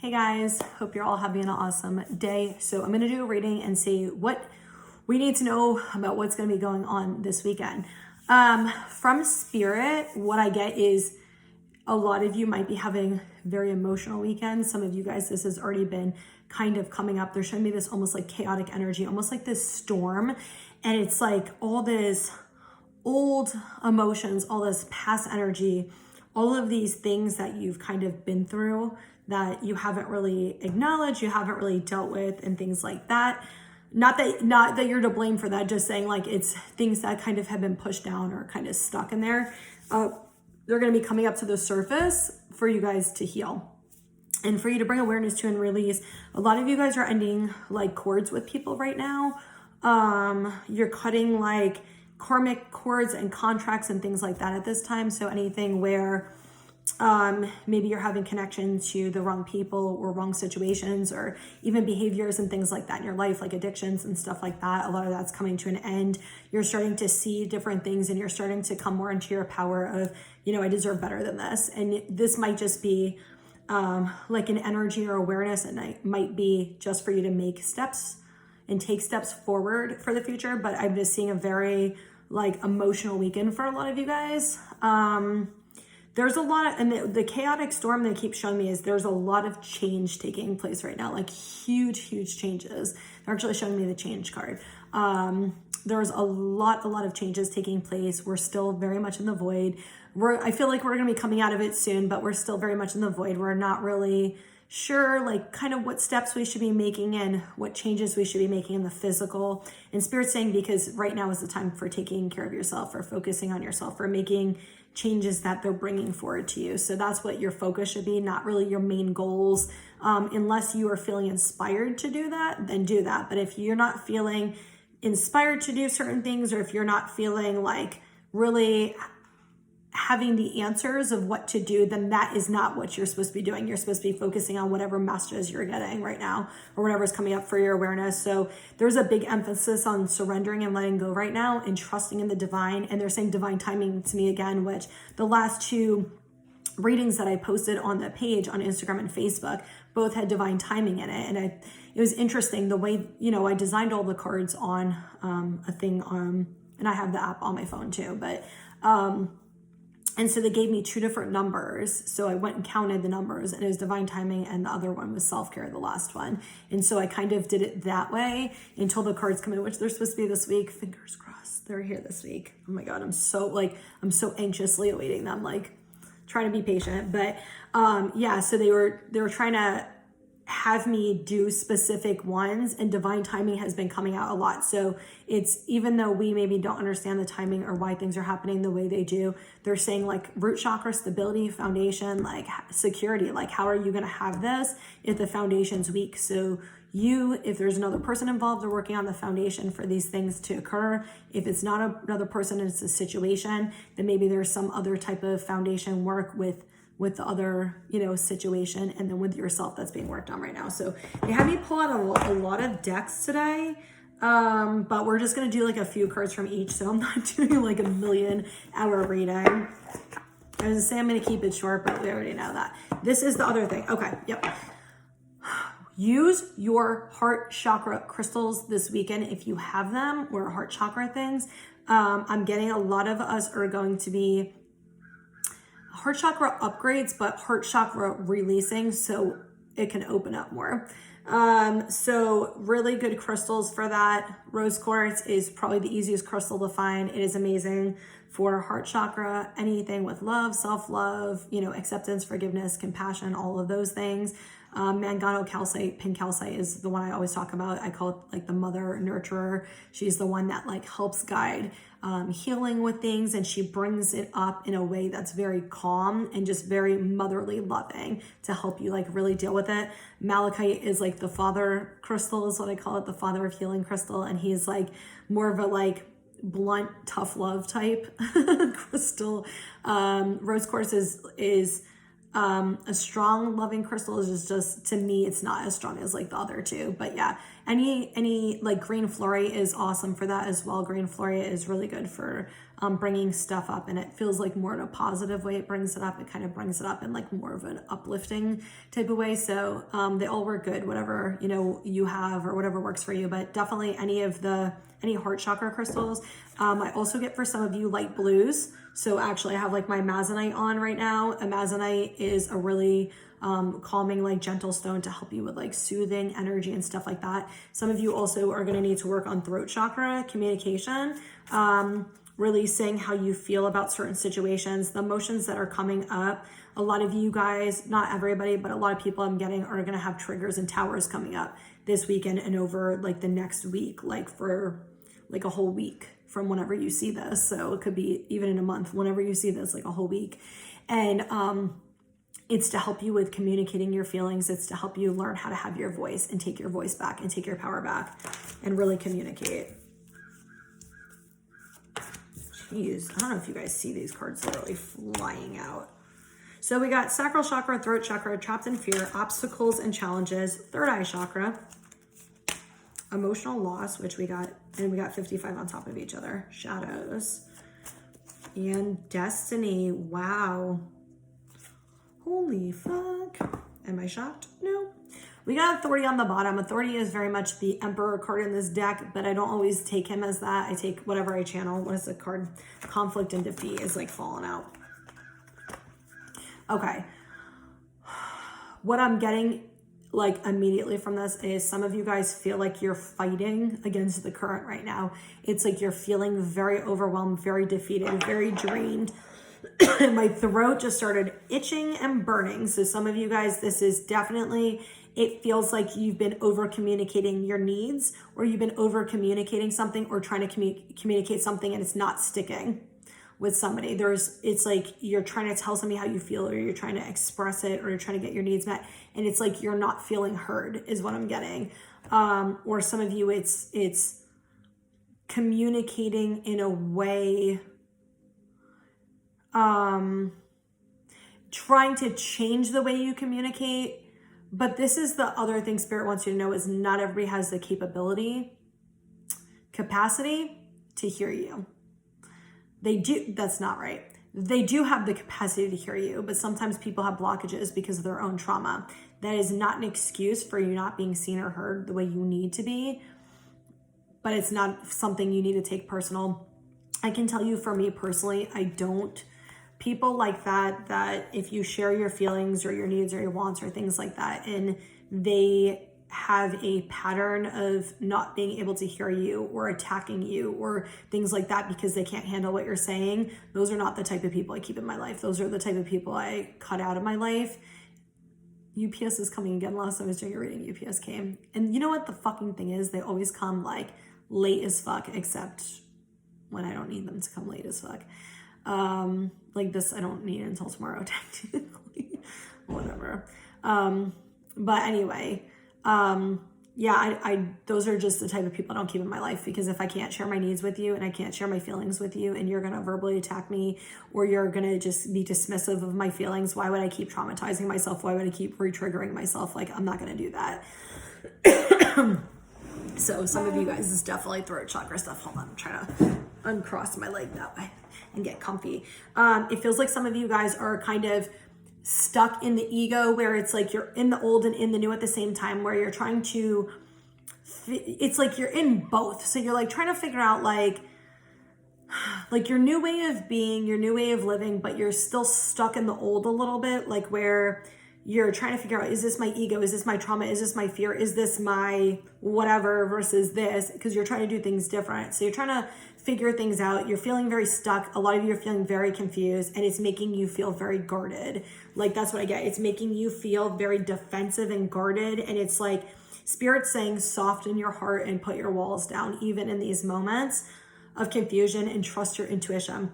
Hey guys, hope you're all having an awesome day. So I'm going to do a reading and see what we need to know about what's going to be going on this weekend. From Spirit, what I get is a lot of you might be having very emotional weekends. Some of you guys, this has already been kind of coming up. They're showing me this almost like chaotic energy, almost like this storm. And it's like all this old emotions, all this past energy, all of these things that you've kind of been through that you haven't really acknowledged, you haven't really dealt with, and things like that. Not that you're to blame for that, just saying like it's things that kind of have been pushed down or kind of stuck in there. They're going to be coming up to the surface for you guys to heal and for you to bring awareness to and release. A lot of you guys are ending like cords with people right now. You're cutting like karmic cords and contracts and things like that at this time. So anything where maybe you're having connection to the wrong people or wrong situations or even behaviors and things like that in your life, like addictions and stuff like that. A lot of that's coming to an end. You're starting to see different things and you're starting to come more into your power of, you know, I deserve better than this. And this might just be like an energy or awareness, and it might be just for you to make steps and take steps forward for the future. But I'm just seeing a very like emotional weekend for a lot of you guys. There's a lot, and the chaotic storm they keep showing me is there's a lot of change taking place right now, like huge changes. They're actually showing me the change card. There's a lot of changes taking place. We're still very much in the void. I feel like we're going to be coming out of it soon, but we're still very much in the void. We're not really sure like kind of what steps we should be making and what changes we should be making in the physical. And Spirit's saying because right now is the time for taking care of yourself, for focusing on yourself, for making changes that they're bringing forward to you. So that's what your focus should be, not really your main goals. Unless you are feeling inspired to do that, then do that. But if you're not feeling inspired to do certain things, or if you're not feeling like really having the answers of what to do, then that is not what you're supposed to be doing. You're supposed to be focusing on whatever messages you're getting right now or whatever's coming up for your awareness. So there's a big emphasis on surrendering and letting go right now and trusting in the divine. And they're saying divine timing to me again, which the last two readings that I posted on the page on Instagram and Facebook both had divine timing in it. And it was interesting the way, you know, I designed all the cards on a thing and I have the app on my phone too, but and so they gave me two different numbers. So I went and counted the numbers, and it was divine timing, and the other one was self-care, the last one. And so I kind of did it that way until the cards come in, which they're supposed to be this week. Fingers crossed, they're here this week. Oh my God, I'm so anxiously awaiting them, like trying to be patient. But yeah, so they were trying to have me do specific ones, and divine timing has been coming out a lot. So it's, even though we maybe don't understand the timing or why things are happening the way they do, they're saying like root chakra, stability, foundation, like security, like how are you going to have this if the foundation's weak? So if there's another person involved, they're working on the foundation for these things to occur. If it's not another person, it's a situation, then maybe there's some other type of foundation work with the other, you know, situation, and then with yourself that's being worked on right now. So they had me pull out a lot of decks today, but we're just going to do like a few cards from each. So I'm not doing like a 1,000,000-hour reading. I was going to say I'm going to keep it short, but we already know that. This is the other thing. Okay. Yep. Use your heart chakra crystals this weekend if you have them, or heart chakra things. I'm getting a lot of us are going to be heart chakra upgrades, but heart chakra releasing, so it can open up more. So really good crystals for that. Rose quartz is probably the easiest crystal to find. It is amazing for heart chakra, anything with love, self-love, you know, acceptance, forgiveness, compassion, all of those things. Mangano calcite, pink calcite is the one I always talk about. I call it like the mother nurturer. She's the one that like helps guide healing with things, and she brings it up in a way that's very calm and just very motherly loving to help you like really deal with it. Malachite is like the father crystal is what I call it, the father of healing crystal, and he's like more of a like blunt, tough love type crystal. Rose quartz is A strong loving crystal is just, to me, it's not as strong as like the other two, but yeah, any like green fluorite is awesome for that as well. Green fluorite is really good for bringing stuff up, and it feels like more in a positive way. It brings it up. It kind of brings it up in like more of an uplifting type of way. So they all work good, whatever, you know, you have or whatever works for you, but definitely any heart chakra crystals. I also get for some of you light blues. So actually I have like my amazonite on right now. Amazonite is a really calming, like gentle stone to help you with like soothing energy and stuff like that. Some of you also are going to need to work on throat chakra, communication, releasing how you feel about certain situations, the emotions that are coming up. A lot of you guys, not everybody, but a lot of people I'm getting are going to have triggers and towers coming up this weekend and over like the next week, like for like a whole week from whenever you see this. So it could be even in a month, whenever you see this, like a whole week. And it's to help you with communicating your feelings. It's to help you learn how to have your voice and take your voice back and take your power back and really communicate. Jeez, I don't know if you guys see these cards literally flying out. So we got sacral chakra, throat chakra, trapped in fear, obstacles and challenges, third eye chakra, emotional loss, which we got, and we got 55 on top of each other, shadows, and destiny. Wow. Holy fuck. Am I shocked? No. We got authority on the bottom. Authority is very much the emperor card in this deck, but I don't always take him as that. I take whatever I channel. What is the card? Conflict and defeat is like falling out. Okay. What I'm getting like immediately from this is some of you guys feel like you're fighting against the current right now. It's like you're feeling very overwhelmed, very defeated, very drained. My throat just started itching and burning. So some of you guys, this is definitely, it feels like you've been over communicating your needs, or you've been over communicating something, or trying to communicate something and it's not sticking with somebody. It's like you're trying to tell somebody how you feel, or you're trying to express it, or you're trying to get your needs met, and it's like you're not feeling heard is what I'm getting. Or some of you, it's communicating in a way, trying to change the way you communicate. But this is the other thing Spirit wants you to know, is not everybody has the capacity to hear you. They do, that's not right. They do have the capacity to hear you, but sometimes people have blockages because of their own trauma. That is not an excuse for you not being seen or heard the way you need to be, but it's not something you need to take personal. I can tell you, for me personally, people like that if you share your feelings or your needs or your wants or things like that, and they have a pattern of not being able to hear you or attacking you or things like that because they can't handle what you're saying, those are not the type of people I keep in my life. Those are the type of people I cut out of my life. UPS is coming again. Last time I was doing a reading, UPS came. And you know what the fucking thing is? They always come like late as fuck, except when I don't need them to come late as fuck. Like this, I don't need it until tomorrow, technically. Whatever. But anyway, yeah, those are just the type of people I don't keep in my life, because if I can't share my needs with you and I can't share my feelings with you, and you're going to verbally attack me, or you're going to just be dismissive of my feelings, why would I keep traumatizing myself? Why would I keep re-triggering myself? Like, I'm not going to do that. So some of you guys is definitely throat chakra stuff. Hold on, I'm trying to uncross my leg that way and get comfy. It feels like some of you guys are kind of stuck in the ego, where it's like you're in the old and in the new at the same time, where you're trying to, it's like you're in both. So you're like trying to figure out like your new way of being, your new way of living, but you're still stuck in the old a little bit, like where you're trying to figure out, is this my ego? Is this my trauma? Is this my fear? Is this my whatever versus this? Because you're trying to do things different. So you're trying to figure things out. You're feeling very stuck. A lot of you are feeling very confused, and it's making you feel very guarded. Like, that's what I get. It's making you feel very defensive and guarded. And it's like Spirit saying, soften your heart and put your walls down, even in these moments of confusion, and trust your intuition.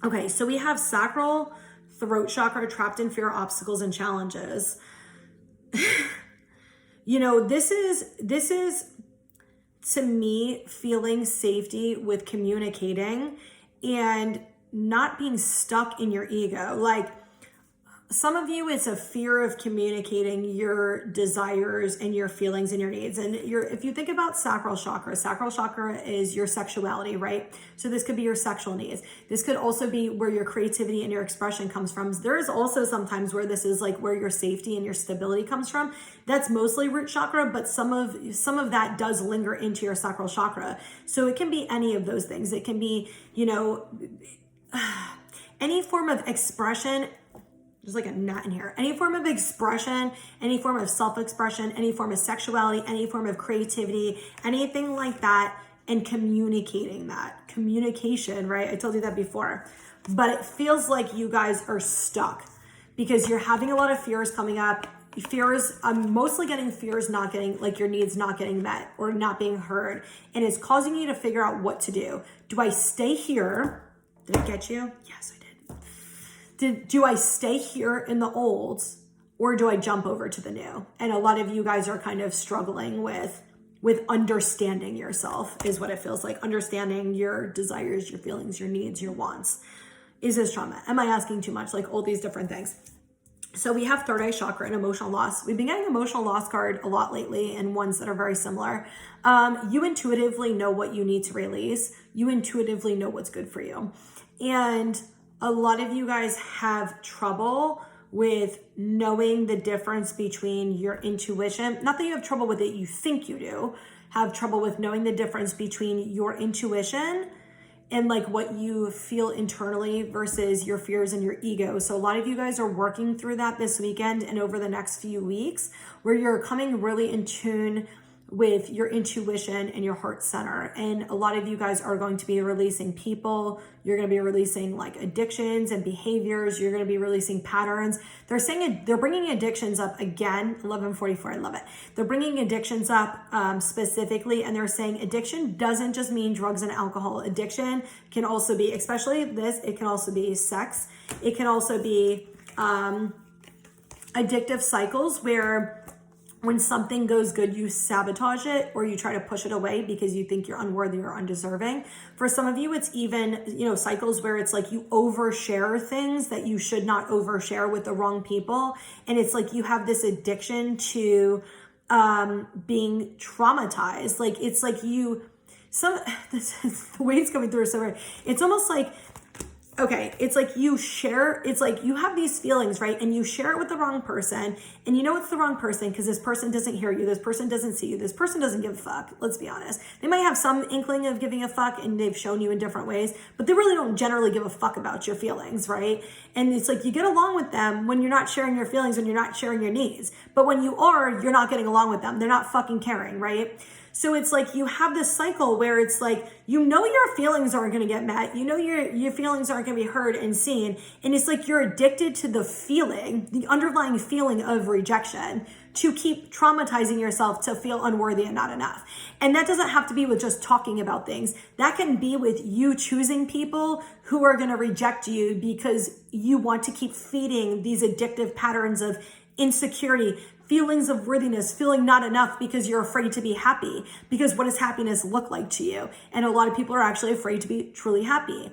Okay, so we have sacral, throat chakra, trapped in fear, obstacles and challenges. You know, this is to me feeling safety with communicating and not being stuck in your ego. Like, some of you, it's a fear of communicating your desires and your feelings and your needs. And if you think about sacral chakra is your sexuality, right? So this could be your sexual needs. This could also be where your creativity and your expression comes from. There is also sometimes where this is like where your safety and your stability comes from. That's mostly root chakra, but some of that does linger into your sacral chakra. So it can be any of those things. It can be, any form of expression. There's like a gnat in here. Any form of expression, any form of self-expression, any form of sexuality, any form of creativity, anything like that, and communicating that. Communication, right? I told you that before. But it feels like you guys are stuck because you're having a lot of fears coming up. I'm mostly getting fears not getting, like your needs not getting met or not being heard. And it's causing you to figure out what to do. Do I stay here? Did I get you? Yes, I did. Do I stay here in the old or do I jump over to the new? And a lot of you guys are kind of struggling with understanding yourself is what it feels like. Understanding your desires, your feelings, your needs, your wants. Is this trauma? Am I asking too much? Like all these different things. So we have third eye chakra and emotional loss. We've been getting emotional loss card a lot lately and ones that are very similar. You intuitively know what you need to release. You intuitively know what's good for you. And a lot of you guys have trouble with knowing the difference between your intuition. Not that you have trouble with it, you think you do. Have trouble with knowing the difference between your intuition and like what you feel internally versus your fears and your ego. So a lot of you guys are working through that this weekend and over the next few weeks where you're coming really in tune with your intuition and your heart center. And a lot of you guys are going to be releasing people. You're going to be releasing like addictions and behaviors. You're going to be releasing patterns. They're saying they're bringing addictions up again. 1144. I love it. They're bringing addictions up specifically. And they're saying addiction doesn't just mean drugs and alcohol. Addiction can also be, especially this, it can also be sex. It can also be addictive cycles where when something goes good, you sabotage it or you try to push it away because you think you're unworthy or undeserving. For some of you, it's even, cycles where it's like you overshare things that you should not overshare with the wrong people. And it's like you have this addiction to being traumatized. Like it's like the way it's coming through is so weird. It's almost like, okay, it's like you have these feelings, right? And you share it with the wrong person and you know it's the wrong person because this person doesn't hear you. This person doesn't see you. This person doesn't give a fuck. Let's be honest. They might have some inkling of giving a fuck and they've shown you in different ways, but they really don't generally give a fuck about your feelings, right? And it's like you get along with them when you're not sharing your feelings, when you're not sharing your needs. But when you are, you're not getting along with them. They're not fucking caring, right? So it's like you have this cycle where it's like, your feelings aren't going to get met. Your feelings aren't going to be heard and seen. And it's like you're addicted to the underlying feeling of rejection to keep traumatizing yourself to feel unworthy and not enough. And that doesn't have to be with just talking about things. That can be with you choosing people who are going to reject you because you want to keep feeding these addictive patterns of insecurity, feelings of worthiness, feeling not enough because you're afraid to be happy. Because what does happiness look like to you? And a lot of people are actually afraid to be truly happy.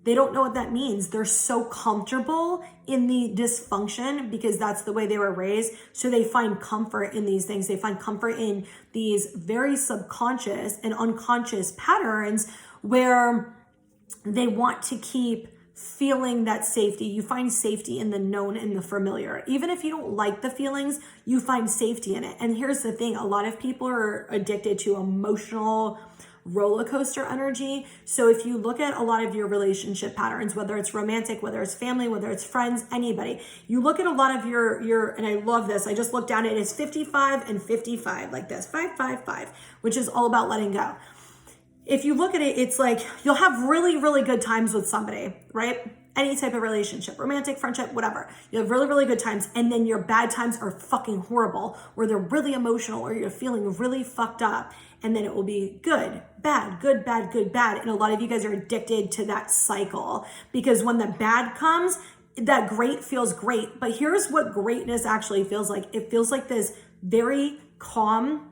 They don't know what that means. They're so comfortable in the dysfunction because that's the way they were raised. So they find comfort in these things. They find comfort in these very subconscious and unconscious patterns where they want to keep feeling that safety. You find safety in the known and the familiar. Even if you don't like the feelings, you find safety in it. And here's the thing, a lot of people are addicted to emotional roller coaster energy. So if you look at a lot of your relationship patterns, whether it's romantic, whether it's family, whether it's friends, anybody, you look at a lot of your, and I love this, I just looked down, it is 55 and 55, like this, 555, which is all about letting go. If you look at it, it's like you'll have really, really good times with somebody, right? Any type of relationship, romantic, friendship, whatever. You have really, really good times. And then your bad times are fucking horrible, where they're really emotional or you're feeling really fucked up. And then it will be good, bad, good, bad, good, bad. And a lot of you guys are addicted to that cycle because when the bad comes, that great feels great. But here's what greatness actually feels like. It feels like this very calm,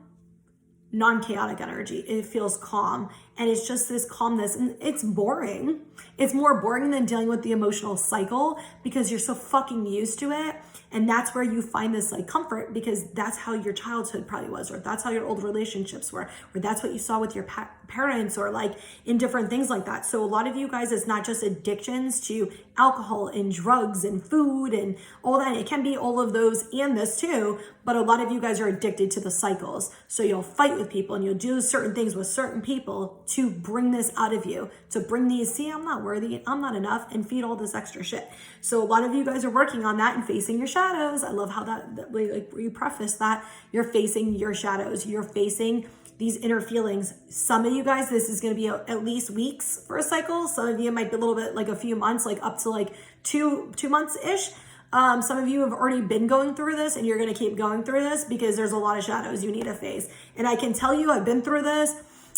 non-chaotic energy. It feels calm, and it's just this calmness, and it's boring. It's more boring than dealing with the emotional cycle because you're so fucking used to it. And that's where you find this like comfort, because that's how your childhood probably was, or that's how your old relationships were, or that's what you saw with your parents, or like in different things like that. So a lot of you guys, it's not just addictions to alcohol and drugs and food and all that. It can be all of those and this too, but a lot of you guys are addicted to the cycles. So you'll fight with people and you'll do certain things with certain people to bring this out of you, to bring these, see, I'm not worthy, I'm not enough, and feed all this extra shit. So a lot of you guys are working on that and facing your shadows. I love how that like you preface that. You're facing your shadows. You're facing these inner feelings. Some of you guys, this is going to be at least weeks for a cycle. Some of you might be a little bit like a few months, like up to like two months ish. Some of you have already been going through this, and you're going to keep going through this because there's a lot of shadows you need to face. And I can tell you, I've been through this.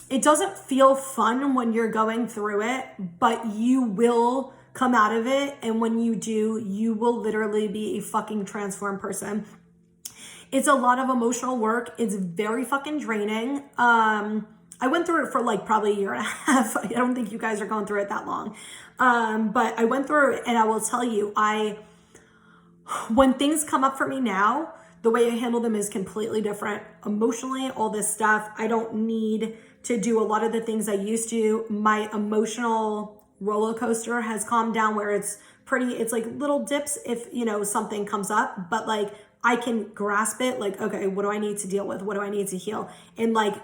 It doesn't feel fun when you're going through it, but you will come out of it. And when you do, you will literally be a fucking transformed person. It's a lot of emotional work. It's very fucking draining. I went through it for like probably a year and a half. I don't think you guys are going through it that long. But I went through it, and I will tell you, when things come up for me now, the way I handle them is completely different. Emotionally, all this stuff, I don't need to do a lot of the things I used to. My emotional roller coaster has calmed down, where it's like little dips if, something comes up, but like I can grasp it, like, okay, what do I need to deal with? What do I need to heal? And like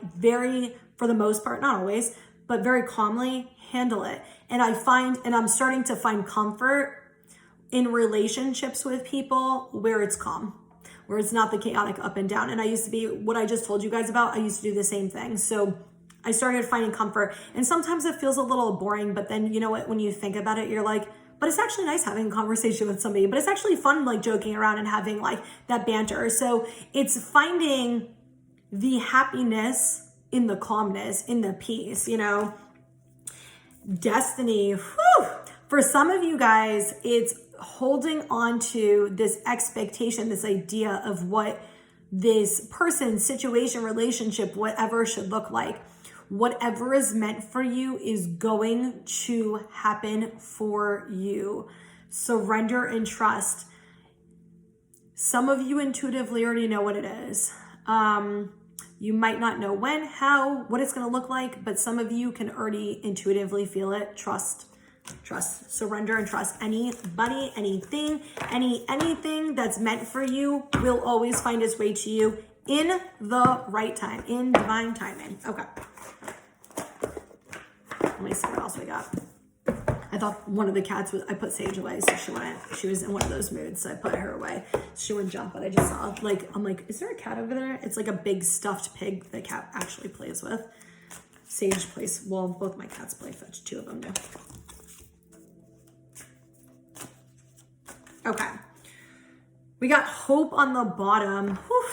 for the most part, not always, but very calmly handle it. And I'm starting to find comfort in relationships with people where it's calm, where it's not the chaotic up and down. And I used to be, what I just told you guys about, I used to do the same thing. So I started finding comfort, and sometimes it feels a little boring, but then you know what, when you think about it, you're like, but it's actually nice having a conversation with somebody, but it's actually fun, like joking around and having like that banter. So it's finding the happiness in the calmness, in the peace, destiny. Whew. For some of you guys, it's holding on to this expectation, this idea of what this person, situation, relationship, whatever should look like. Whatever is meant for you is going to happen for you. Surrender and trust. Some of you intuitively already know what it is. You might not know when, how, what it's going to look like, but some of you can already intuitively feel it. Trust, surrender, and trust. Anybody, anything that's meant for you will always find its way to you in the right time, in divine timing. Okay. Let me see what else we got. I thought one of the cats I put Sage away, so she was in one of those moods, so I put her away. She wouldn't jump, but I just saw, I'm like, is there a cat over there? It's like a big stuffed pig the cat actually plays with. Sage plays, well, both my cats play fetch, two of them do. Okay. We got hope on the bottom. Whew.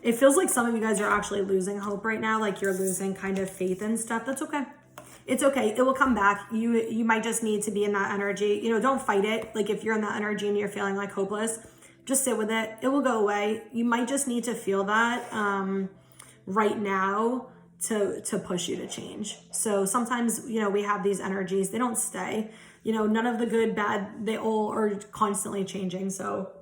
It feels like some of you guys are actually losing hope right now, like you're losing kind of faith and stuff. That's okay. It's okay. It will come back. You might just need to be in that energy. Don't fight it. Like if you're in that energy and you're feeling like hopeless, just sit with it. It will go away. You might just need to feel that right now to push you to change. So sometimes, we have these energies. They don't stay. None of the good, bad, they all are constantly changing. So,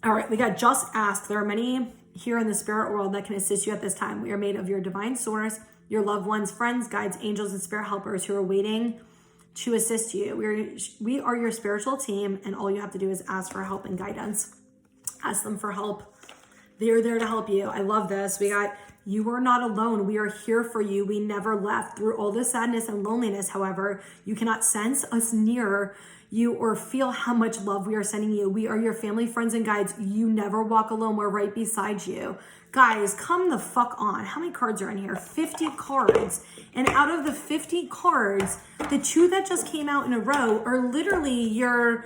all right, we got just ask. There are many here in the spirit world that can assist you at this time. We are made of your divine source, your loved ones, friends, guides, angels, and spirit helpers who are waiting to assist you. We are your spiritual team, and all you have to do is ask for help and guidance. Ask them for help. They're there to help you. I love this. We got, you are not alone. We are here for you. We never left. Through all the sadness and loneliness, however, you cannot sense us near you or feel how much love we are sending you. We are your family, friends, and guides. You never walk alone. We're right beside you. Guys, come the fuck on. How many cards are in here? 50 cards. And out of the 50 cards, the two that just came out in a row are literally your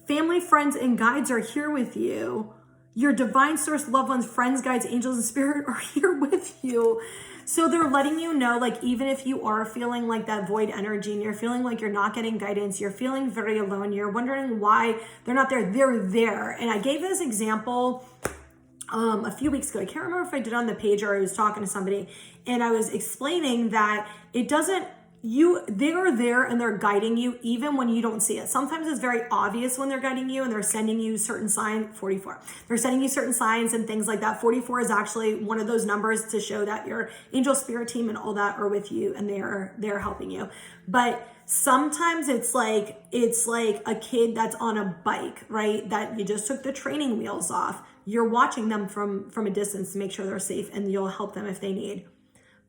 family, friends, and guides are here with you. Your divine source, loved ones, friends, guides, angels, and spirit are here with you. So they're letting you know, like, even if you are feeling like that void energy and you're feeling like you're not getting guidance, you're feeling very alone, you're wondering why they're not there, they're there. And I gave this example a few weeks ago. I can't remember if I did on the page or I was talking to somebody, and I was explaining that it doesn't, they are there and they're guiding you even when you don't see it. Sometimes it's very obvious when they're guiding you and they're sending you certain signs. 44. They're sending you certain signs and things like that. 44 is actually one of those numbers to show that your angel spirit team and all that are with you and they're helping you. But sometimes it's like a kid that's on a bike, right? That you just took the training wheels off. You're watching them from a distance to make sure they're safe, and you'll help them if they need.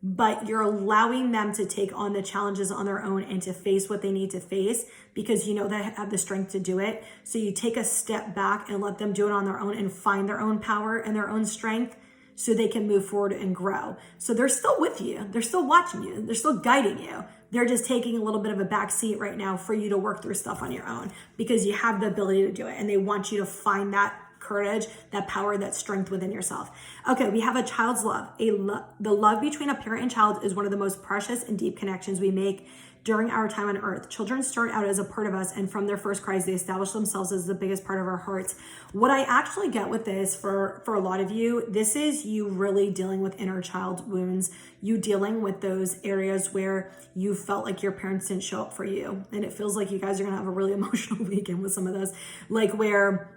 But you're allowing them to take on the challenges on their own and to face what they need to face, because you know they have the strength to do it. So you take a step back and let them do it on their own and find their own power and their own strength so they can move forward and grow. So they're still with you. They're still watching you. They're still guiding you. They're just taking a little bit of a back seat right now for you to work through stuff on your own, because you have the ability to do it, and they want you to find that courage, that power, that strength within yourself. Okay, we have a child's love. The love between a parent and child is one of the most precious and deep connections we make during our time on earth. Children start out as a part of us, and from their first cries, they establish themselves as the biggest part of our hearts. What I actually get with this for a lot of you, this is you really dealing with inner child wounds, you dealing with those areas where you felt like your parents didn't show up for you. And it feels like you guys are gonna have a really emotional weekend with some of those, like where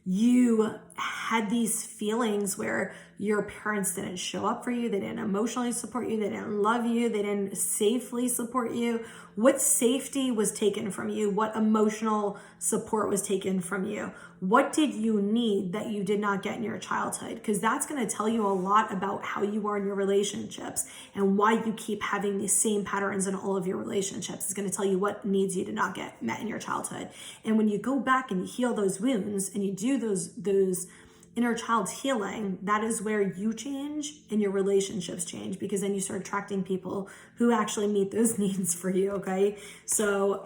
you had these feelings where your parents didn't show up for you, they didn't emotionally support you, they didn't love you, they didn't safely support you. What safety was taken from you? What emotional support was taken from you? What did you need that you did not get in your childhood? Because that's going to tell you a lot about how you are in your relationships and why you keep having these same patterns in all of your relationships. It's going to tell you what needs you did not get met in your childhood. And when you go back and you heal those wounds and you do those inner child healing, that is where you change and your relationships change, because then you start attracting people who actually meet those needs for you. Okay. So,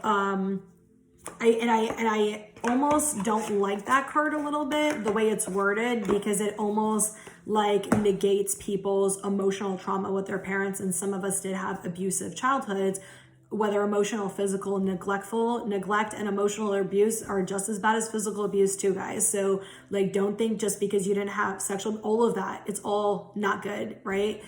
I almost don't like that card a little bit, the way it's worded, because it almost like negates people's emotional trauma with their parents. And some of us did have abusive childhoods, whether emotional, physical, neglect and emotional abuse are just as bad as physical abuse too, guys. So like, don't think just because you didn't have sexual, all of that, it's all not good, right?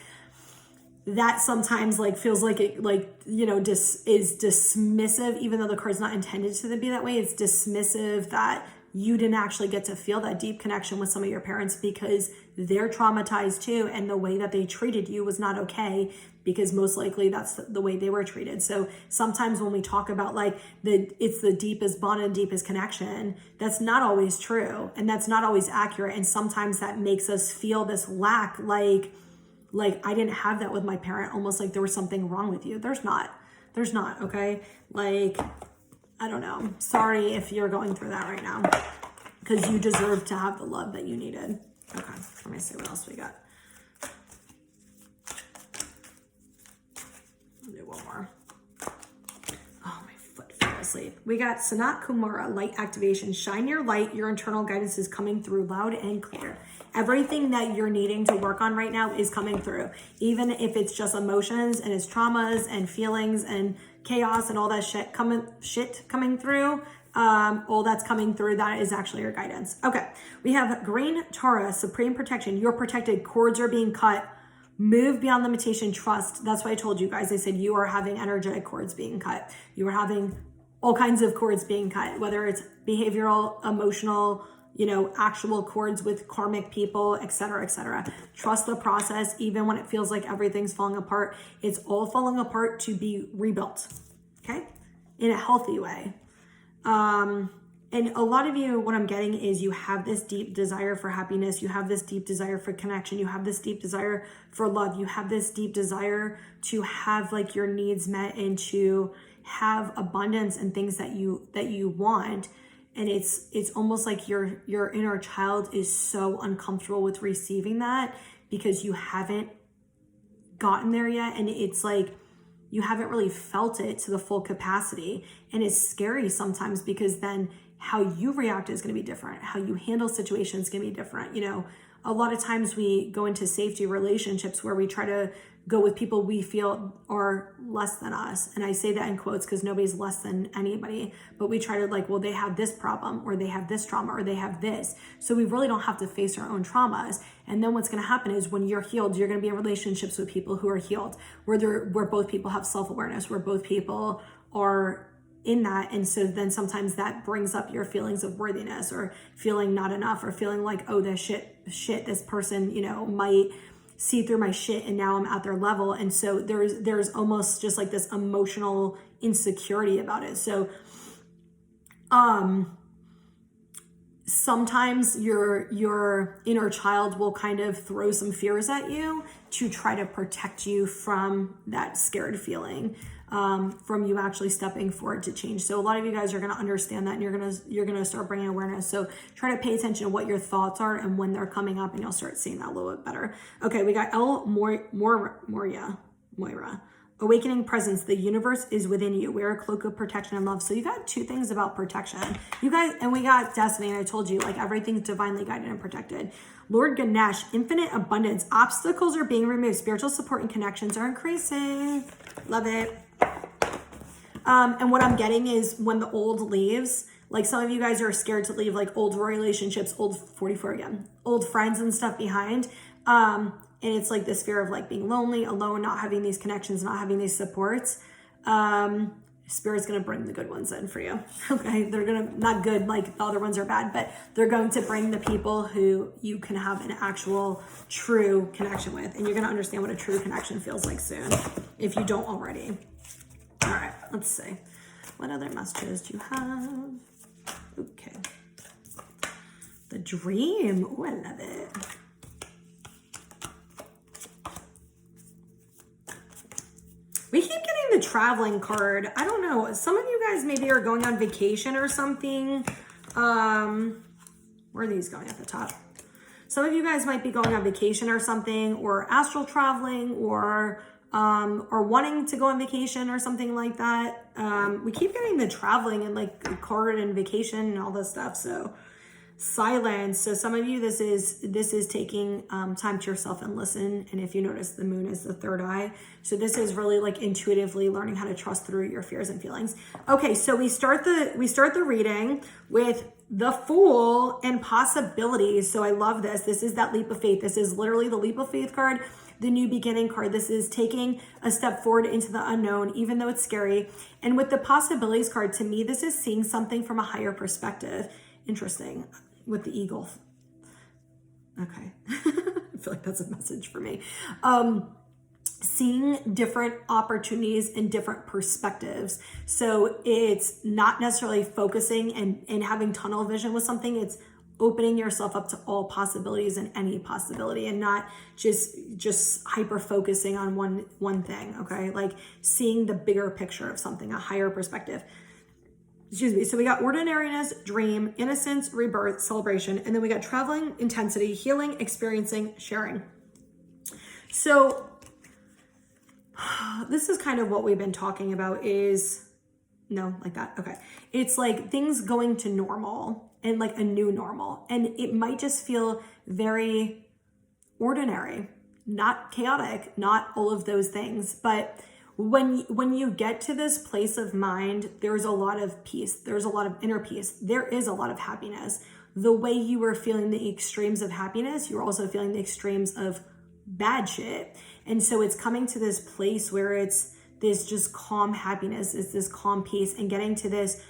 That sometimes like feels like it, like, you know, is dismissive, even though the card's not intended to be that way. It's dismissive that you didn't actually get to feel that deep connection with some of your parents because they're traumatized too, and the way that they treated you was not okay, because most likely that's the way they were treated. So sometimes when we talk about like it's the deepest bond and deepest connection, that's not always true, and that's not always accurate. And sometimes that makes us feel this lack, like I didn't have that with my parent, almost like there was something wrong with you. There's not, okay? Like, I don't know. Sorry if you're going through that right now, because you deserve to have the love that you needed. Okay, let me see what else we got. I'll do one more. Oh, my foot fell asleep. We got Sanat Kumara, light activation. Shine your light. Your internal guidance is coming through loud and clear. Everything that you're needing to work on right now is coming through, even if it's just emotions and it's traumas and feelings and chaos and all that shit coming through. All that's coming through, that is actually your guidance. Okay, we have Green Tara, supreme protection. You're protected. Cords are being cut. Move beyond limitation. Trust. That's what I told you guys. I said you are having energetic cords being cut. You are having all kinds of cords being cut, whether it's behavioral, emotional, you know, actual cords with karmic people, etc., etc. Trust the process, even when it feels like everything's falling apart. It's all falling apart to be rebuilt, okay, in a healthy way. And a lot of you, what I'm getting is you have this deep desire for happiness. You have this deep desire for connection. You have this deep desire for love. You have this deep desire to have like your needs met and to have abundance and things that you want. And it's almost like your inner child is so uncomfortable with receiving that because you haven't gotten there yet. And it's like, you haven't really felt it to the full capacity. And it's scary sometimes, because then how you react is going to be different. How you handle situations is going to be different. You know, a lot of times we go into safety relationships where we try to go with people we feel are less than us. And I say that in quotes because nobody's less than anybody, but we try to like, well, they have this problem, or they have this trauma, or they have this. So we really don't have to face our own traumas. And then what's going to happen is when you're healed, you're going to be in relationships with people who are healed, where both people have self-awareness, where both people are in that. And so then sometimes that brings up your feelings of worthiness, or feeling not enough, or feeling like, oh, this this person, might see through my shit, and now I'm at their level. And so there's almost just like this emotional insecurity about it. So sometimes your inner child will kind of throw some fears at you to try to protect you from that scared feeling, from you actually stepping forward to change. So a lot of you guys are going to understand that, and you're going to start bringing awareness. So try to pay attention to what your thoughts are and when they're coming up, and you'll start seeing that a little bit better. Okay, we got Moira. Awakening presence. The universe is within you. Wear a cloak of protection and love. So you got two things about protection, you guys, and we got destiny. And I told you, like, everything's divinely guided and protected. Lord Ganesh, infinite abundance. Obstacles are being removed. Spiritual support and connections are increasing. Love it. And what I'm getting is when the old leaves, like some of you guys are scared to leave like old relationships, old 44 again, old friends and stuff behind. And it's like this fear of like being lonely, alone, not having these connections, not having these supports. Spirit's going to bring the good ones in for you. Okay. They're going to, not good, like the other ones are bad, but they're going to bring the people who you can have an actual true connection with. And you're going to understand what a true connection feels like soon, if you don't already. All right, let's see. What other messages do you have? Okay. The dream. Oh, I love it. We keep getting the traveling card. I don't know. Some of you guys maybe are going on vacation or something. Where are these going at the top? Some of you guys might be going on vacation or something, or astral traveling, or wanting to go on vacation or something like that. We keep getting the traveling and like card and vacation and all this stuff. So silence. So some of you, this is taking time to yourself and listen. And if you notice, the moon is the third eye. So this is really like intuitively learning how to trust through your fears and feelings. Okay, so we start the reading with the Fool and possibilities. So I love this. This is that leap of faith. This is literally the leap of faith card, the new beginning card. This is taking a step forward into the unknown, even though it's scary. And with the possibilities card, to me, this is seeing something from a higher perspective. Interesting. With the eagle. Okay. I feel like that's a message for me. Seeing different opportunities and different perspectives. So it's not necessarily focusing and having tunnel vision with something. It's opening yourself up to all possibilities and any possibility, and not just hyper focusing on one thing. Okay. Like seeing the bigger picture of something, a higher perspective. Excuse me. So we got ordinariness, dream, innocence, rebirth, celebration. And then we got traveling, intensity, healing, experiencing, sharing. So this is kind of what we've been talking about is, no, like that. Okay. It's like things going to normal and like a new normal. And it might just feel very ordinary, not chaotic, not all of those things. But when you get to this place of mind, there's a lot of peace. There's a lot of inner peace. There is a lot of happiness. The way you were feeling the extremes of happiness, you're also feeling the extremes of bad shit. And so it's coming to this place where it's this just calm happiness, it's this calm peace, and getting to this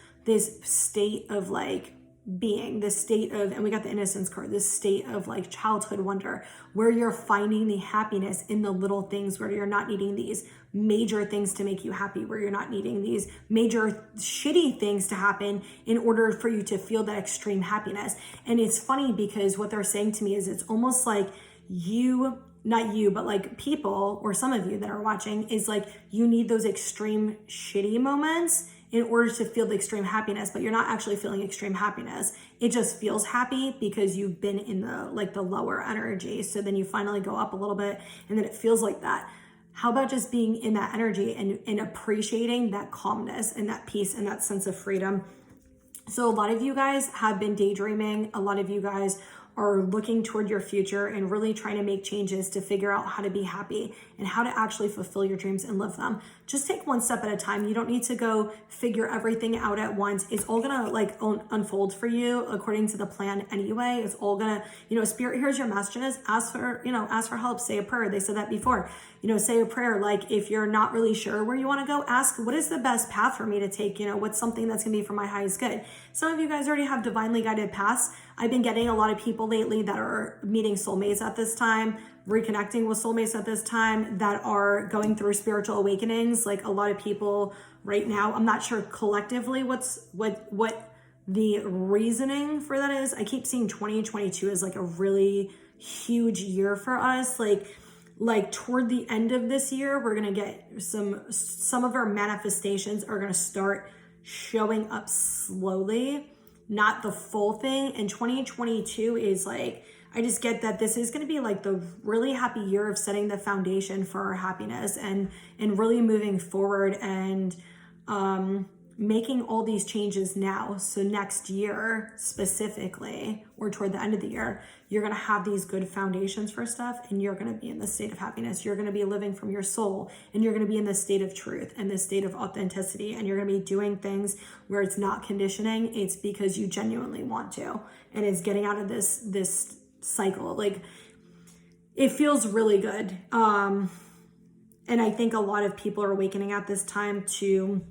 state of like being, this state of, and we got the innocence card, this state of like childhood wonder, where you're finding the happiness in the little things, where you're not needing these major things to make you happy, where you're not needing these major shitty things to happen in order for you to feel that extreme happiness. And it's funny because what they're saying to me is it's almost like not you, but like people, or some of you that are watching, is like you need those extreme shitty moments in order to feel the extreme happiness, but you're not actually feeling extreme happiness. It just feels happy because you've been in the lower energy. So then you finally go up a little bit and then it feels like that. How about just being in that energy and appreciating that calmness and that peace and that sense of freedom? So a lot of you guys have been daydreaming. A lot of you guys are looking toward your future and really trying to make changes to figure out how to be happy and how to actually fulfill your dreams and live them. Just take one step at a time. You don't need to go figure everything out at once. It's all gonna like unfold for you according to the plan anyway. It's all gonna, Spirit, here's your messages. Ask for help. Say a prayer. They said that before. Say a prayer. Like if you're not really sure where you want to go, ask, what is the best path for me to take? What's something that's gonna be for my highest good? Some of you guys already have divinely guided paths. I've been getting a lot of people lately that are meeting soulmates at this time, reconnecting with soulmates at this time, that are going through spiritual awakenings. Like a lot of people right now, I'm not sure collectively what the reasoning for that is. I keep seeing 2022 as like a really huge year for us. Like toward the end of this year, we're gonna get some of our manifestations are gonna start showing up slowly, not the full thing. And 2022 is like, I just get that this is going to be like the really happy year of setting the foundation for our happiness and really moving forward and making all these changes now. So next year specifically, or toward the end of the year, you're going to have these good foundations for stuff, and you're going to be in the state of happiness. You're going to be living from your soul, and you're going to be in the state of truth and the state of authenticity, and you're going to be doing things where it's not conditioning. It's because you genuinely want to, and it's getting out of this cycle. Like it feels really good. And I think a lot of people are awakening at this time to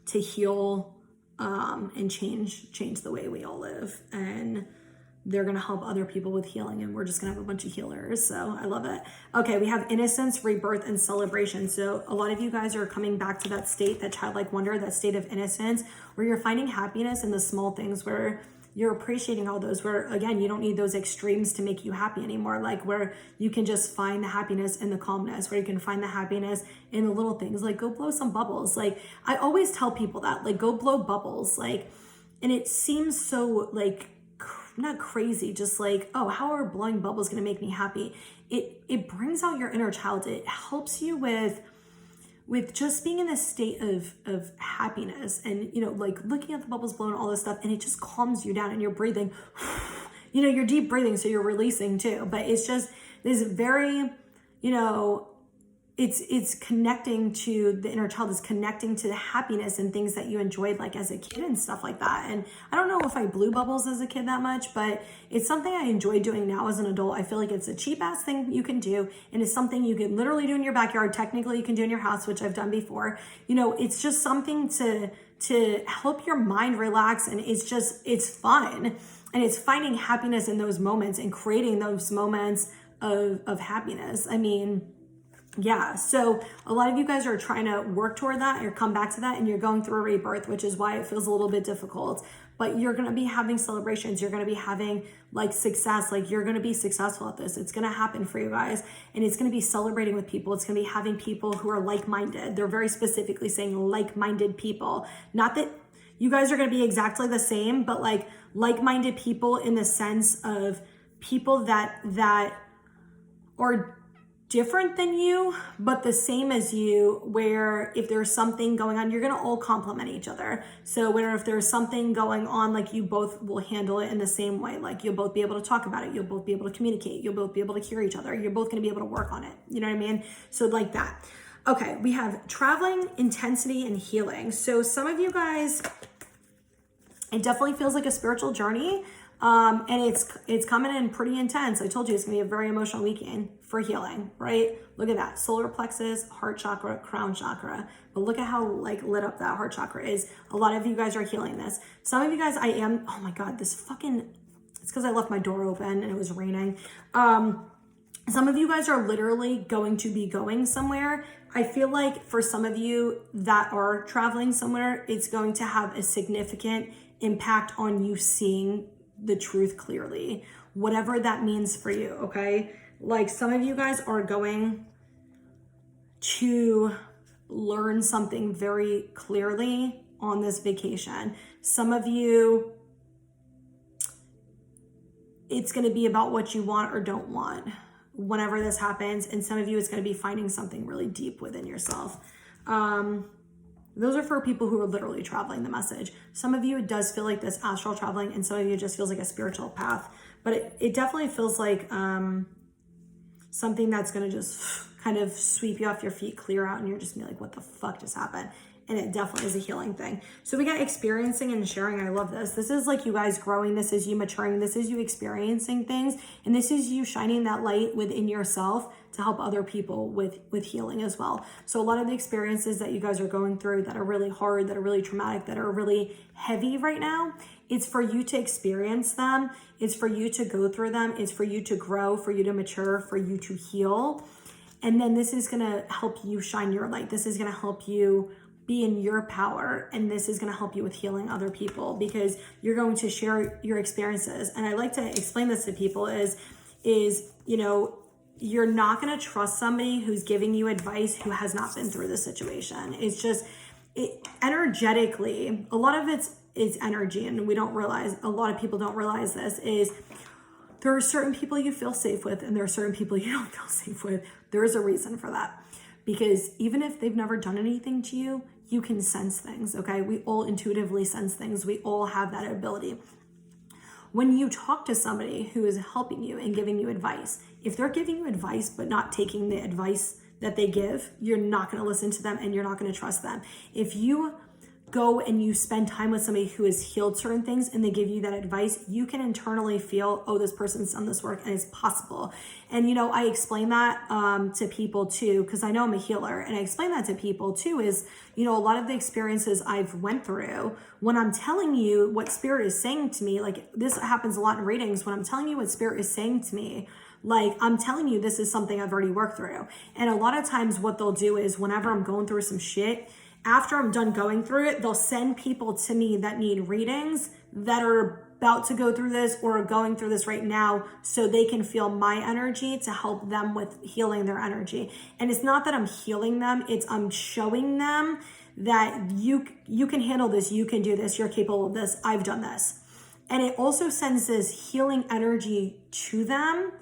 heal and change the way we all live, and they're going to help other people with healing, and we're just going to have a bunch of healers. So I love it. Okay, we have innocence, rebirth, and celebration. So a lot of you guys are coming back to that state, that childlike wonder, that state of innocence, where you're finding happiness in the small things, where you're appreciating all those, where again, you don't need those extremes to make you happy anymore. Like where you can just find the happiness in the calmness, where you can find the happiness in the little things. Like go blow some bubbles. Like I always tell people that, like go blow bubbles. Like, and it seems so like not crazy, just like, oh, how are blowing bubbles going to make me happy? It brings out your inner child. It helps you with just being in a state of happiness, and like looking at the bubbles blowing, all this stuff, and it just calms you down, and you're breathing, you're deep breathing, so you're releasing too. But it's just this very, it's connecting to the inner child, is connecting to the happiness and things that you enjoyed like as a kid and stuff like that. And I don't know if I blew bubbles as a kid that much, but it's something I enjoy doing now as an adult. I feel like it's a cheap ass thing you can do, and it's something you can literally do in your backyard. Technically you can do in your house, which I've done before. It's just something to help your mind relax, and it's fun, and it's finding happiness in those moments and creating those moments of happiness. I mean, yeah, so a lot of you guys are trying to work toward that or come back to that, and you're going through a rebirth, which is why it feels a little bit difficult. But you're going to be having celebrations. You're going to be having like success. Like you're going to be successful at this. It's going to happen for you guys, and it's going to be celebrating with people. It's going to be having people who are like-minded. They're very specifically saying like-minded people. Not that you guys are going to be exactly the same, but like-minded people in the sense of people that are different than you, but the same as you, where if there's something going on, you're going to all complement each other. So where if there's something going on, like you both will handle it in the same way. Like you'll both be able to talk about it. You'll both be able to communicate. You'll both be able to hear each other. You're both going to be able to work on it. You know what I mean? So like that. Okay. We have traveling, intensity, and healing. So some of you guys, it definitely feels like a spiritual journey. And it's coming in pretty intense. I told you it's gonna be a very emotional weekend for healing, right? Look at that, solar plexus, heart chakra, crown chakra. But look at how like lit up that heart chakra is. A lot of you guys are healing this. Some of you guys, oh my God, it's because I left my door open and it was raining. Some of you guys are literally going to be going somewhere. I feel like for some of you that are traveling somewhere, it's going to have a significant impact on you seeing the truth clearly, whatever that means for you. Okay, like some of you guys are going to learn something very clearly on this vacation. Some of you, it's going to be about what you want or don't want whenever this happens, and some of you, it's going to be finding something really deep within yourself. Those are for people who are literally traveling the message. Some of you, it does feel like this astral traveling, and some of you, it just feels like a spiritual path. But it definitely feels like something that's going to just kind of sweep you off your feet, clear out, and you're just gonna be like, what the fuck just happened? And it definitely is a healing thing. So we got experiencing and sharing. I love this. This is like you guys growing. This is you maturing. This is you experiencing things. And this is you shining that light within yourself to help other people with healing as well. So a lot of the experiences that you guys are going through that are really hard, that are really traumatic, that are really heavy right now, it's for you to experience them. It's for you to go through them. It's for you to grow, for you to mature, for you to heal. And then this is going to help you shine your light. This is going to help you be in your power. And this is going to help you with healing other people because you're going to share your experiences. And I like to explain this to people is, you know, you're not going to trust somebody who's giving you advice who has not been through the situation. It's just energetically, a lot of it's energy. And we don't realize, a lot of people don't realize this is there are certain people you feel safe with and there are certain people you don't feel safe with. There is a reason for that. Because even if they've never done anything to you, you can sense things, okay? We all intuitively sense things. We all have that ability. When you talk to somebody who is helping you and giving you advice, if they're giving you advice but not taking the advice that they give, you're not going to listen to them and you're not going to trust them. If you go and you spend time with somebody who has healed certain things and they give you that advice, you can internally feel, oh, this person's done this work and it's possible. And, you know, I explain that to people too, because I know I'm a healer, and I explain that to people too is, you know, a lot of the experiences I've went through, when I'm telling you what spirit is saying to me, like this happens a lot in readings, when I'm telling you what spirit is saying to me, like I'm telling you, this is something I've already worked through. And a lot of times what they'll do is whenever I'm going through some shit, after I'm done going through it, they'll send people to me that need readings that are about to go through this or are going through this right now so they can feel my energy to help them with healing their energy. And it's not that I'm healing them, it's I'm showing them that you can handle this, you can do this, you're capable of this, I've done this. And it also sends this healing energy to them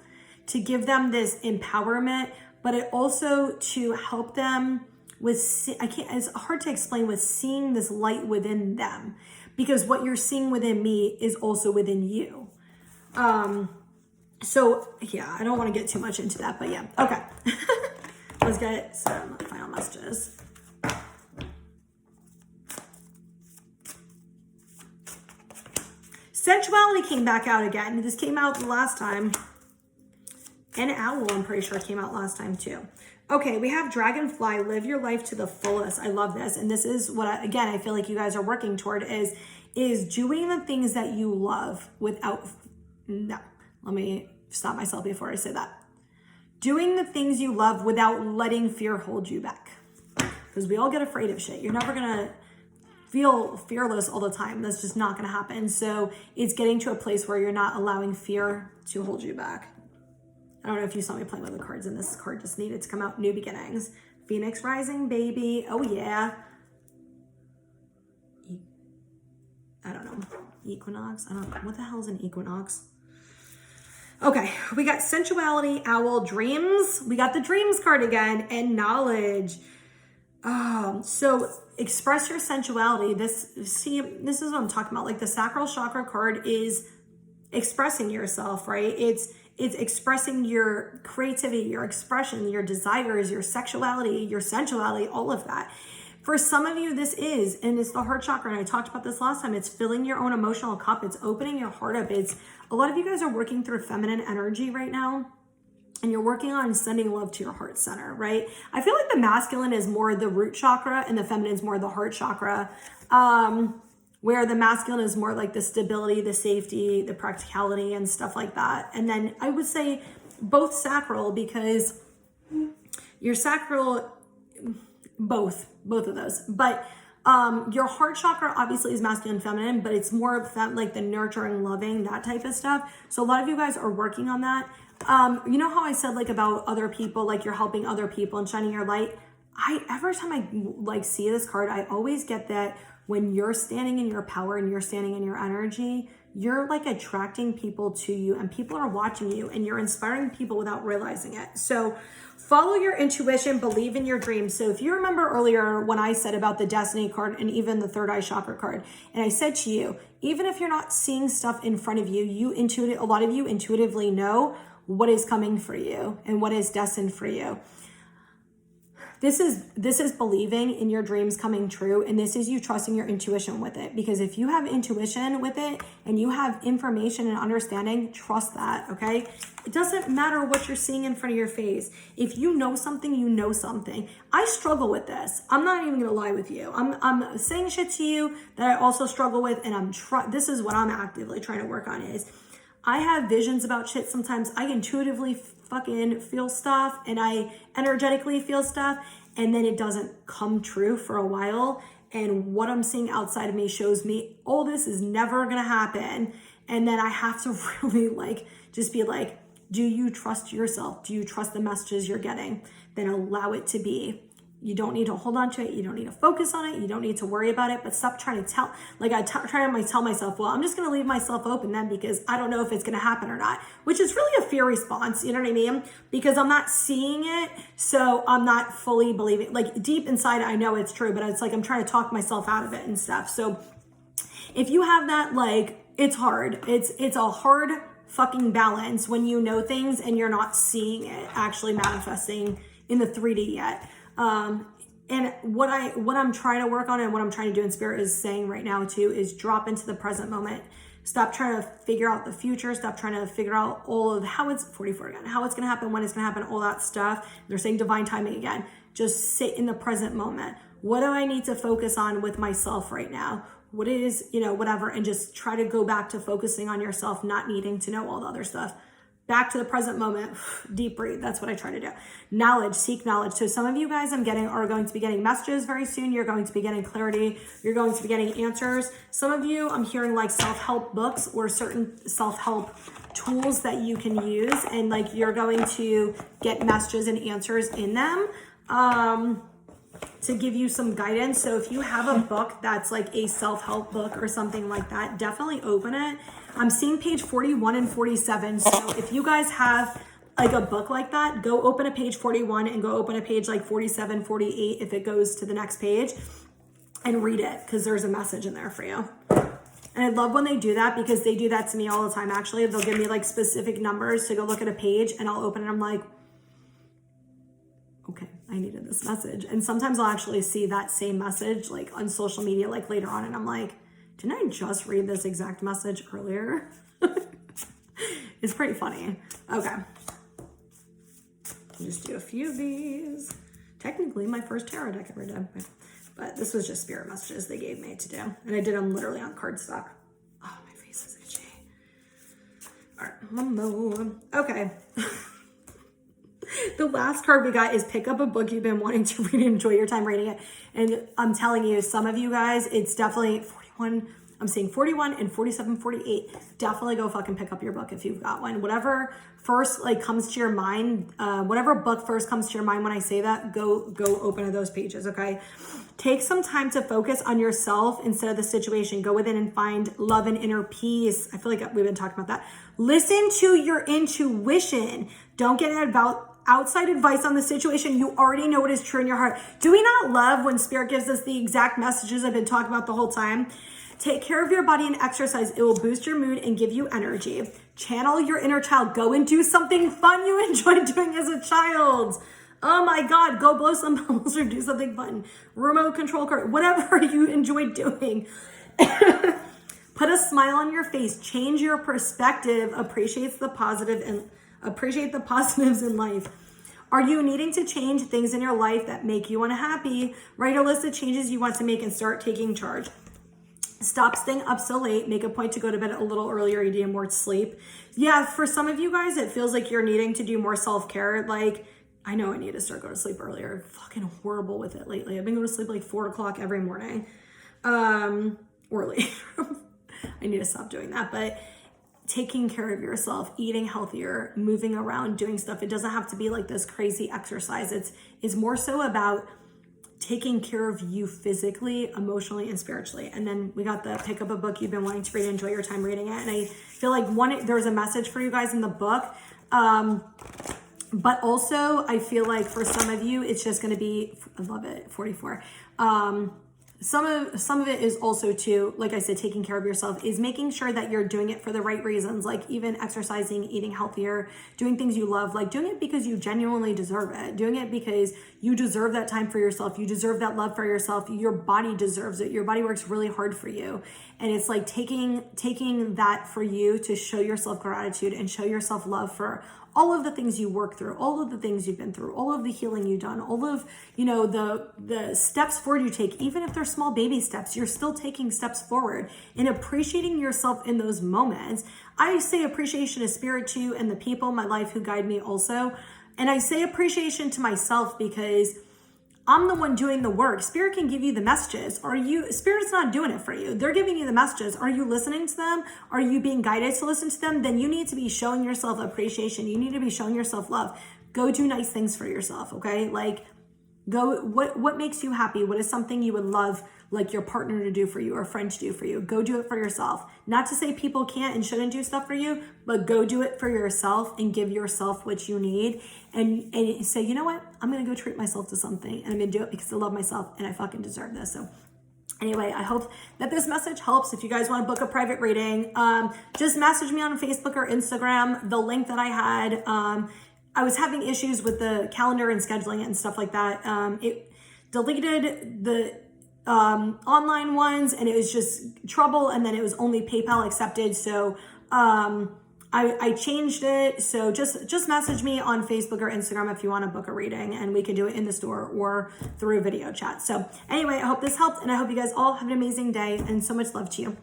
to give them this empowerment, but it also to help them with, it's hard to explain, with seeing this light within them, because what you're seeing within me is also within you. So yeah, I don't want to get too much into that, but yeah. Okay. Let's get some final messages. Sensuality came back out again. This came out last time. And Owl, I'm pretty sure, came out last time too. Okay, we have Dragonfly, live your life to the fullest. I love this. And this is what, I feel like you guys are working toward is doing the things that you love without, no, let me stop myself before I say that. Doing the things you love without letting fear hold you back. Because we all get afraid of shit. You're never going to feel fearless all the time. That's just not going to happen. So it's getting to a place where you're not allowing fear to hold you back. I don't know if you saw me playing with the cards, and this card just needed to come out. New beginnings. Phoenix rising, baby. Oh, yeah. I don't know. Equinox. I don't know. What the hell is an equinox? Okay. We got sensuality, owl, dreams. We got the dreams card again, and knowledge. So express your sensuality. This is what I'm talking about. Like the sacral chakra card is expressing yourself, right? It's expressing your creativity, your expression, your desires, your sexuality, your sensuality, all of that. For some of you, this is, and it's the heart chakra, and I talked about this last time, it's filling your own emotional cup. It's opening your heart up. It's, a lot of you guys are working through feminine energy right now, and you're working on sending love to your heart center, right? I feel like the masculine is more the root chakra, and the feminine is more the heart chakra. Where the masculine is more like the stability, the safety, the practicality, and stuff like that. And then I would say both sacral, because your sacral, both of those. But your heart chakra obviously is masculine, feminine, but it's more of that, like the nurturing, loving, that type of stuff. So a lot of you guys are working on that. You know how I said like about other people, like you're helping other people and shining your light? Every time I like see this card, I always get that when you're standing in your power and you're standing in your energy, you're like attracting people to you, and people are watching you, and you're inspiring people without realizing it. So follow your intuition, believe in your dreams. So if you remember earlier when I said about the destiny card and even the third eye chakra card, and I said to you, even if you're not seeing stuff in front of you, a lot of you intuitively know what is coming for you and what is destined for you. This is believing in your dreams coming true, and this is you trusting your intuition with it. Because if you have intuition with it and you have information and understanding, trust that, okay? It doesn't matter what you're seeing in front of your face. If you know something, you know something. I struggle with this. I'm not even gonna lie with you. I'm saying shit to you that I also struggle with, and this is what I'm actively trying to work on is I have visions about shit sometimes. I intuitively fucking feel stuff and I energetically feel stuff, and then it doesn't come true for a while. And what I'm seeing outside of me shows me, oh, this is never gonna happen. And then I have to really just be like, do you trust yourself? Do you trust the messages you're getting? Then allow it to be. You don't need to hold on to it. You don't need to focus on it. You don't need to worry about it, but stop trying to tell myself, well, I'm just going to leave myself open then because I don't know if it's going to happen or not, which is really a fear response. You know what I mean? Because I'm not seeing it. So I'm not fully believing, like deep inside, I know it's true, but it's like, I'm trying to talk myself out of it and stuff. So if you have that, it's hard. It's a hard fucking balance when you know things and you're not seeing it actually manifesting in the 3D yet. And what I'm trying to work on and what I'm trying to do in spirit is saying right now too, is drop into the present moment. Stop trying to figure out the future. Stop trying to figure out all of how it's 44 again, how it's going to happen, when it's going to happen, all that stuff. They're saying divine timing again. Just sit in the present moment. What do I need to focus on with myself right now? What is, whatever, and just try to go back to focusing on yourself, not needing to know all the other stuff. Back to the present moment, deep breathe. That's what I try to do. Knowledge, seek knowledge. So some of you guys are going to be getting messages very soon. You're going to be getting clarity. You're going to be getting answers. Some of you, I'm hearing self-help books or certain self-help tools that you can use. And you're going to get messages and answers in them to give you some guidance. So if you have a book that's a self-help book or something like that, definitely open it. I'm seeing page 41 and 47. So if you guys have a book like that, go open a page 41 and go open a page 47, 48 if it goes to the next page, and read it because there's a message in there for you. And I love when they do that because they do that to me all the time. Actually, they'll give me specific numbers to go look at a page, and I'll open it and I'm like, okay, I needed this message. And sometimes I'll actually see that same message on social media later on, and I'm like, didn't I just read this exact message earlier? It's pretty funny. Okay. Just do a few of these. Technically my first tarot deck ever did, but this was just spirit messages they gave me to do. And I did them literally on cardstock. Oh, my face is itchy. All right, one more. Okay. The last card we got is pick up a book you've been wanting to read and enjoy your time reading it. And I'm telling you, some of you guys, it's definitely 41. I'm seeing 41 and 47, 48. Definitely go fucking pick up your book if you've got one. Whatever first comes to your mind, whatever book first comes to your mind when I say that, go open to those pages, okay? Take some time to focus on yourself instead of the situation. Go within and find love and inner peace. I feel like we've been talking about that. Listen to your intuition. Don't get outside advice on the situation. You already know what is true in your heart. Do we not love when spirit gives us the exact messages I've been talking about the whole time? Take care of your body and exercise. It will boost your mood and give you energy. Channel your inner child. Go and do something fun you enjoyed doing as a child. Oh my God, go blow some bubbles or do something fun. Remote control car, whatever you enjoy doing. Put a smile on your face. Change your perspective. Appreciate the positives in life. Are you needing to change things in your life that make you unhappy? Write a list of changes you want to make and start taking charge. Stop staying up so late. Make a point to go to bed a little earlier. You need more sleep. Yeah, for some of you guys, it feels like you're needing to do more self-care. I know I need to start going to sleep earlier. I'm fucking horrible with it lately. I've been going to sleep 4 o'clock every morning. Or later. I need to stop doing that. But taking care of yourself, eating healthier, moving around, doing stuff. It doesn't have to be this crazy exercise. It's more so about taking care of you physically, emotionally, and spiritually. And then we got the pick up a book you've been wanting to read, enjoy your time reading it. And I feel like there's a message for you guys in the book. But also I feel like for some of you, it's just going to be, I love it, 44. Some of it is also too, like I said, taking care of yourself is making sure that you're doing it for the right reasons, like even exercising, eating healthier, doing things you love, like doing it because you genuinely deserve it, doing it because you deserve that time for yourself. You deserve that love for yourself. Your body deserves it. Your body works really hard for you. And it's like taking that for you to show yourself gratitude and show yourself love for all of the things you work through, all of the things you've been through, all of the healing you've done, all of, the steps forward you take, even if they're small baby steps, you're still taking steps forward and appreciating yourself in those moments. I say appreciation to spirit too, and the people in my life who guide me also. And I say appreciation to myself because I'm the one doing the work. Spirit can give you the messages. Spirit's not doing it for you. They're giving you the messages. Are you listening to them? Are you being guided to listen to them? Then you need to be showing yourself appreciation. You need to be showing yourself love. Go do nice things for yourself, okay? Like, go, what makes you happy? What is something you would love, like your partner to do for you or a friend to do for you? Go do it for yourself. Not to say people can't and shouldn't do stuff for you, but go do it for yourself and give yourself what you need. And say, you know what? I'm going to go treat myself to something, and I'm going to do it because I love myself and I fucking deserve this. So anyway, I hope that this message helps. If you guys want to book a private reading, just message me on Facebook or Instagram. The link that I had, I was having issues with the calendar and scheduling it and stuff like that. It deleted the online ones, and it was just trouble. And then it was only PayPal accepted. So I changed it. So just message me on Facebook or Instagram if you want to book a reading, and we can do it in the store or through video chat. So anyway, I hope this helped, and I hope you guys all have an amazing day, and so much love to you.